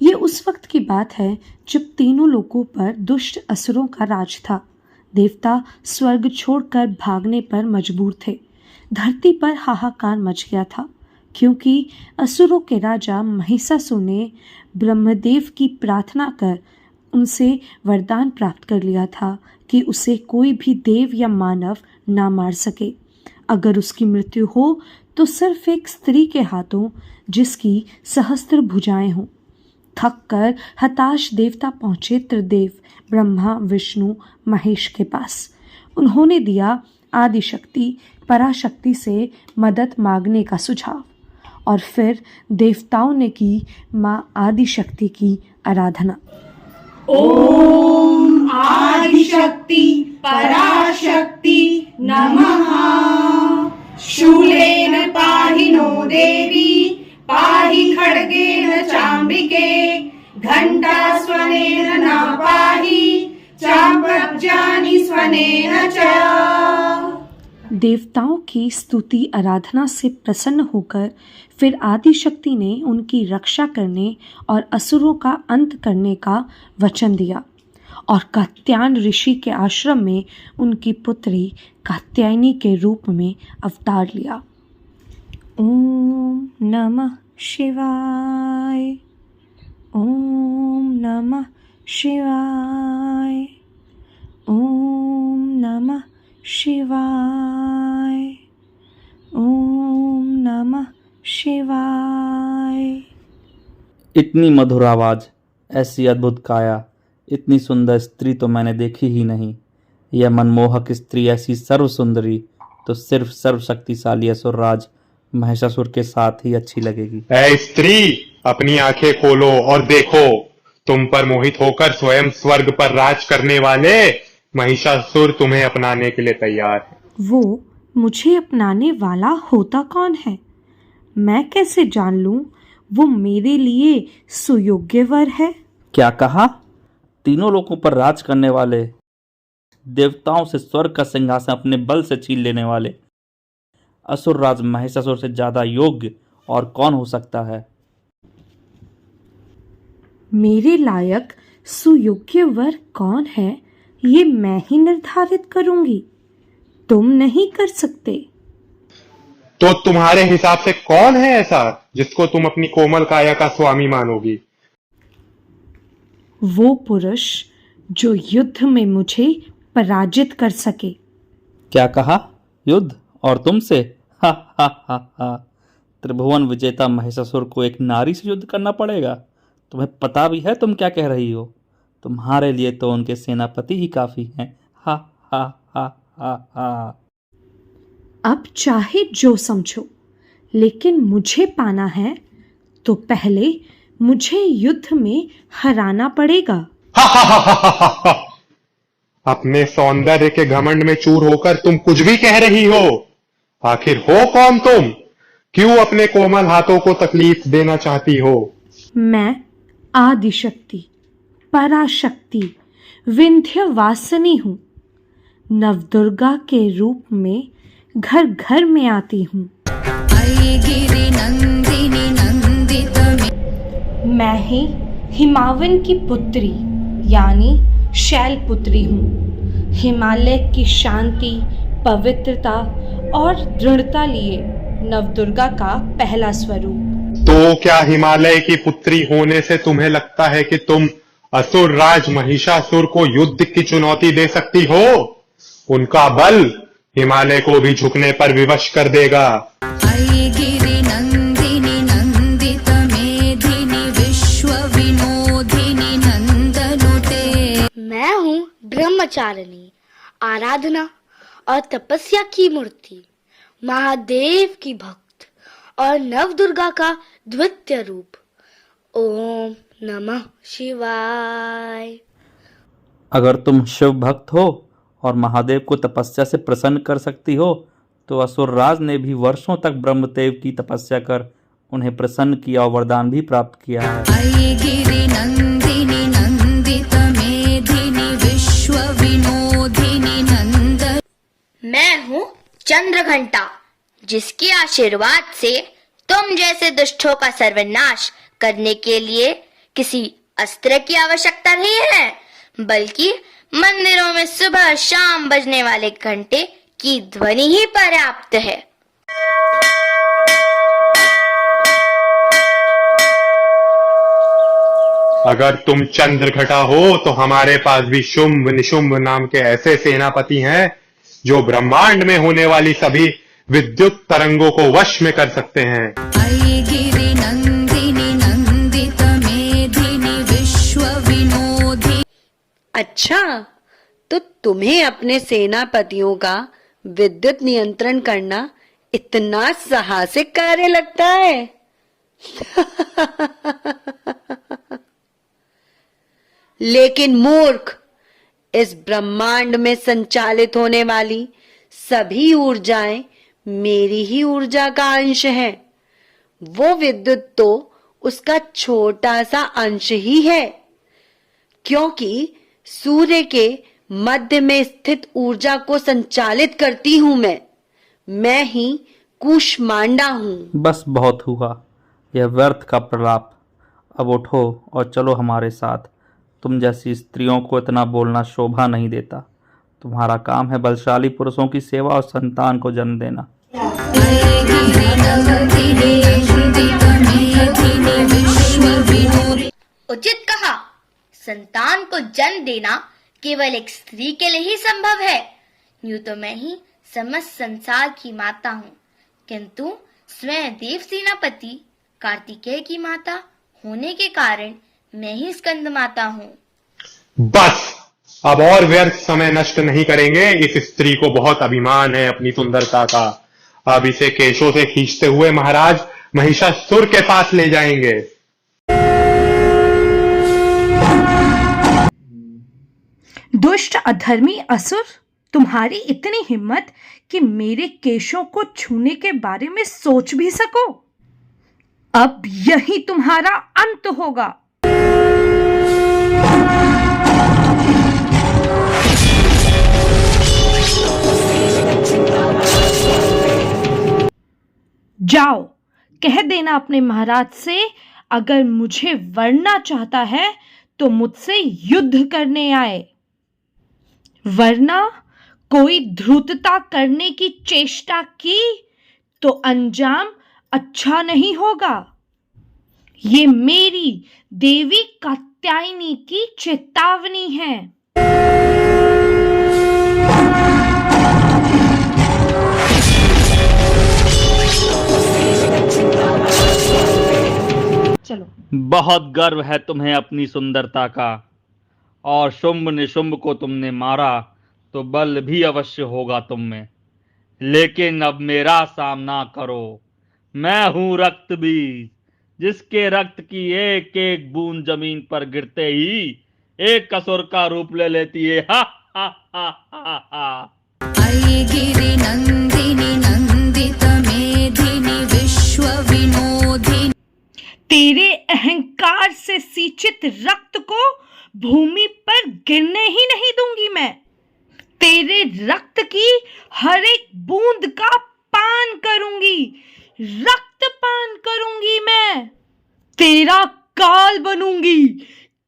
ये उस वक्त की बात है जब तीनों लोकों पर दुष्ट असुरों का राज था। देवता स्वर्ग छोड़कर भागने पर मजबूर थे। धरती पर हाहाकार मच गया था क्योंकि असुरों के राजा महिषासुर ने ब्रह्मदेव की प्रार्थना कर उनसे वरदान प्राप्त कर लिया था कि उसे कोई भी देव या मानव ना मार सके। अगर उसकी मृत्यु हो तो सिर्फ एक स्त्री के हाथों जिसकी सहस्त्र भुजाएं हों। थक कर हताश देवता पहुंचे त्रिदेव ब्रह्मा विष्णु महेश के पास। उन्होंने दिया आदिशक्ति पराशक्ति से मदद मांगने का सुझाव और फिर देवताओं ने की मां आदिशक्ति की आराधना। ओम आदिशक्ति पराशक्ति नमः। शूलेन पाहि नो देवी पाहि खड्गेन चाम्बिके घण्टास्वनेन न पाहि चापज्ञानि स्वनेन च। देवताओं की स्तुति आराधना से प्रसन्न होकर फिर आदिशक्ति ने उनकी रक्षा करने और असुरों का अंत करने का वचन दिया और कात्यायन ऋषि के आश्रम में उनकी पुत्री कात्यायनी के रूप में अवतार लिया। ओम नमः शिवाय। ओम नमः शिवाय। ओम नमः शिवाय। ओम नमः शिवाय। इतनी मधुर आवाज, ऐसी अद्भुत काया, इतनी सुंदर स्त्री तो मैंने देखी ही नहीं। यह मनमोहक स्त्री ऐसी सर्व सुंदरी तो सिर्फ सर्वशक्तिशाली असुरराज महिषासुर के साथ ही अच्छी लगेगी। ऐ स्त्री, अपनी आंखें खोलो और देखो, तुम पर मोहित होकर स्वयं स्वर्ग पर राज करने वाले महिषासुर तुम्हें अपनाने के लिए तैयार है। वो मुझे अपनाने वाला होता कौन है? मैं कैसे जान लूं वो मेरे लिए सुयोग्य वर है? क्या कहा? तीनों लोकों पर राज करने वाले, देवताओं से स्वर्ग का सिंहासन अपने बल से छीन लेने वाले असुरराज महिषासुर से ज्यादा योग्य और कौन हो सकता है? मेरे लायक सुयोग्य वर कौन है ये मैं ही निर्धारित करूंगी, तुम नहीं कर सकते। तो तुम्हारे हिसाब से कौन है ऐसा जिसको तुम अपनी कोमल काया का स्वामी मानोगी? वो पुरुष जो युद्ध में मुझे पराजित कर सके। क्या कहा? युद्ध? और तुमसे? हा हा हा हा। त्रिभुवन विजेता महिषासुर को एक नारी से युद्ध करना पड़ेगा? तुम्हें पता भी है तुम क्या कह रही हो? तुम्हारे लिए तो उनके सेनापति ही काफी हैं। हा हा हा हा हा। अब चाहे जो समझो, लेकिन मुझे पाना है तो पहले मुझे युद्ध में हराना पड़ेगा। अपने सौंदर्य के घमंड में चूर होकर तुम कुछ भी कह रही हो। आखिर हो कौन तुम? क्यों अपने कोमल हाथों को तकलीफ देना चाहती हो? मैं आदिशक्ति पराशक्ति विंध्यवासिनी हूँ। नवदुर्गा के रूप में घर घर में आती हूँ। मैं ही हिमावन की पुत्री यानी शैलपुत्री हूँ। हिमालय की शांति पवित्रता और दृढ़ता लिए नवदुर्गा का पहला स्वरूप। तो क्या हिमालय की पुत्री होने से तुम्हें लगता है कि तुम असुर राज महिषासुर को युद्ध की चुनौती दे सकती हो? उनका बल हिमालय को भी झुकने पर विवश कर देगा। मैं हूँ ब्रह्मचारिणी, आराधना और तपस्या की मूर्ति, महादेव की भक्त और नवदुर्गा का द्वितीय रूप। ओम नमः शिवाय। अगर तुम शिव भक्त हो और महादेव को तपस्या से प्रसन्न कर सकती हो तो असुरराज ने भी वर्षों तक ब्रह्मदेव की तपस्या कर उन्हें प्रसन्न किया और वरदान भी प्राप्त किया है। मैं हूँ चंद्रघंटा, जिसके आशीर्वाद से तुम जैसे दुष्टों का सर्वनाश करने के लिए किसी अस्त्र की आवश्यकता नहीं है, बल्कि मंदिरों में सुबह शाम बजने वाले घंटे की ध्वनि ही पर्याप्त है। अगर तुम चंद्रघटा हो तो हमारे पास भी शुंभ निशुंभ नाम के ऐसे सेनापति हैं जो ब्रह्मांड में होने वाली सभी विद्युत तरंगों को वश में कर सकते हैं। ऐगिरि नंदिनी नंदित मेधिनी विश्व विनोदी। अच्छा, तो तुम्हें अपने सेनापतियों का विद्युत नियंत्रण करना इतना साहसिक कार्य लगता है? लेकिन मूर्ख, इस ब्रह्मांड में संचालित होने वाली सभी ऊर्जाएं मेरी ही ऊर्जा का अंश है। वो विद्युत तो उसका छोटा सा अंश ही है, क्योंकि सूर्य के मध्य में स्थित ऊर्जा को संचालित करती हूं मैं ही कूष्मांडा हूं। बस बहुत हुआ, यह व्यर्थ का प्रलाप। अब उठो और चलो हमारे साथ। तुम जैसी स्त्रियों को इतना बोलना शोभा नहीं देता। तुम्हारा काम है बलशाली पुरुषों की सेवा और संतान को जन्म देना। ऐगिरि नंदिनी नंदित मेधिनी विश्व विनोदी। उचित कहा। संतान को जन्म देना केवल एक स्त्री के लिए ही संभव है। यूं तो मैं ही समस्त संसार की माता हूँ, किंतु स्वयं देव सेनापति कार्तिकेय की माता होने के कारण मैं ही स्कंद माता हूँ। बस, अब और व्यर्थ समय नष्ट नहीं करेंगे। इस स्त्री को बहुत अभिमान है अपनी सुंदरता का। अब इसे केशों से खींचते हुए महाराज महिषासुर के पास ले जाएंगे। दुष्ट अधर्मी असुर, तुम्हारी इतनी हिम्मत कि मेरे केशों को छूने के बारे में सोच भी सको। अब यही तुम्हारा अंत होगा। जाओ, कह देना अपने महाराज से, अगर मुझे वरना चाहता है तो मुझसे युद्ध करने आए, वरना कोई धूर्तता करने की चेष्टा की तो अंजाम अच्छा नहीं होगा। ये मेरी देवी कात्यायनी की चेतावनी है। चलो। बहुत गर्व है तुम्हें अपनी सुंदरता का, और शुंभ निशुंभ को तुमने मारा तो बल भी अवश्य होगा तुम में। लेकिन अब मेरा सामना करो। मैं हूं रक्त बीज, जिसके रक्त की एक एक बूंद जमीन पर गिरते ही एक असुर का रूप ले लेती है। हा हा हा हा हा। ऐगिरि नंदिनी नंदित मेधिनी विश्व विनोदी। तेरे अहंकार से सींचित रक्त को भूमि पर गिरने ही नहीं दूंगी मैं। तेरे रक्त की हर एक बूंद का पान करूंगी, रक्त पान करूंगी मैं। तेरा काल बनूंगी,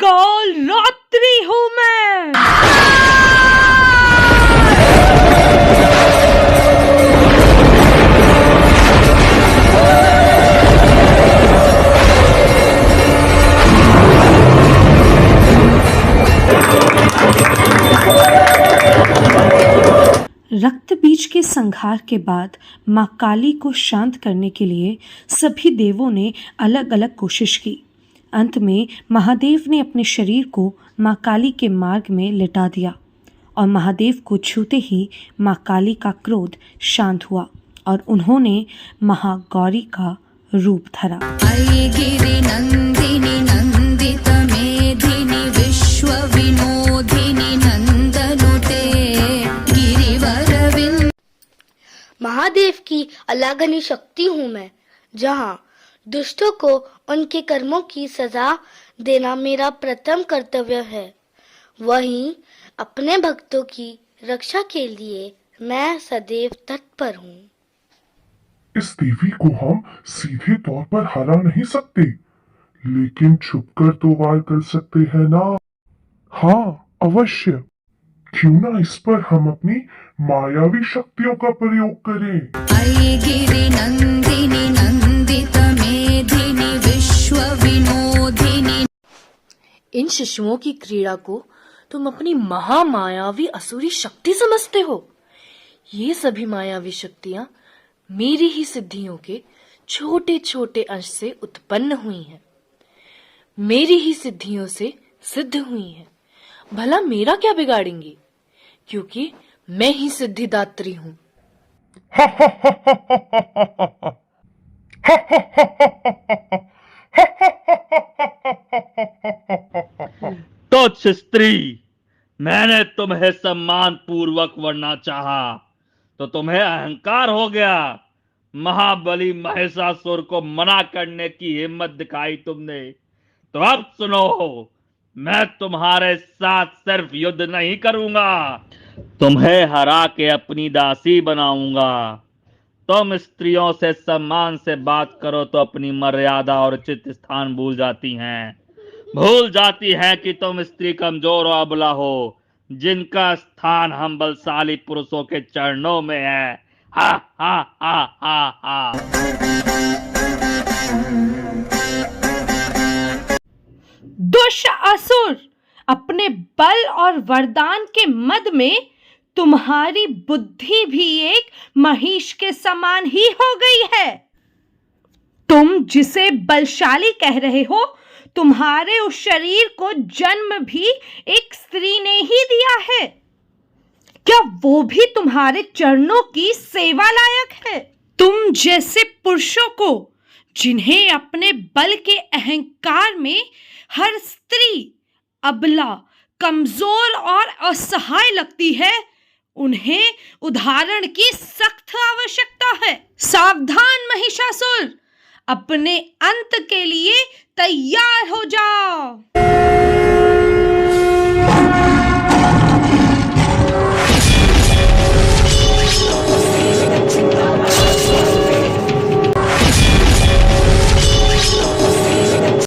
काल रात्रि हूं मैं। रक्त बीज के संहार के बाद मां काली को शांत करने के लिए सभी देवों ने अलग अलग कोशिश की। अंत में महादेव ने अपने शरीर को मां काली के मार्ग में लिटा दिया और महादेव को छूते ही मां काली का क्रोध शांत हुआ और उन्होंने महागौरी का रूप धरा। ऐगिरि नंदिनी नंदित मेधिनी विश्व विनोदिनी नंदनुते गिरिवर विन। महादेव की अलागनी शक्ति हूँ मैं। जहाँ दुष्टों को उनके कर्मों की सजा देना मेरा प्रथम कर्तव्य है, वहीं अपने भक्तों की रक्षा के लिए मैं सदैव तत्पर हूँ। इस देवी को हम सीधे तौर पर हरा नहीं सकते, लेकिन छुपकर तो वार कर सकते हैं ना। हाँ अवश्य, क्यों ना इस पर हम अपनी मायावी शक्तियों का प्रयोग करें। ऐगिरि नन्दिनि नन्दित मेधिनि विश्व विनोदिनि। इन शिशुओं की क्रीड़ा को तुम अपनी महामायावी असुरी शक्ति समझते हो? ये सभी मायावी शक्तियां मेरी ही सिद्धियों के छोटे छोटे अंश से उत्पन्न हुई हैं, मेरी ही सिद्धियों से सिद्ध हुई हैं। भला मेरा क्या बिगाड़ेंगी, क्योंकि मैं ही सिद्धिदात्री हूं। तुच्छ स्त्री, मैंने तुम्हें सम्मान पूर्वक वरना चाहा तो तुम्हें अहंकार हो गया। महाबली महिषासुर को मना करने की हिम्मत दिखाई तुमने, तो अब सुनो, मैं तुम्हारे साथ सिर्फ युद्ध नहीं करूंगा, तुम्हें हरा के अपनी दासी बनाऊंगा। तुम स्त्रियों से सम्मान से बात करो तो अपनी मर्यादा और उचित स्थान भूल जाती हैं कि तुम स्त्री कमजोर और अबला हो, जिनका स्थान हम बलशाली पुरुषों के चरणों में है। हा हा हा हा हा। दुष्ट असुर, अपने बल और वरदान के मद में तुम्हारी बुद्धि भी एक महिष के समान ही हो गई है। तुम जिसे बलशाली कह रहे हो, तुम्हारे उस शरीर को जन्म भी एक स्त्री ने ही दिया है। क्या वो भी तुम्हारे चरणों की सेवा लायक है? तुम जैसे पुरुषों को, जिन्हें अपने बल के अहंकार में हर स्त्री अबला, कमजोर और असहाय लगती है, उन्हें उदाहरण की सख्त आवश्यकता है। सावधान महिषासुर, अपने अंत के लिए तैयार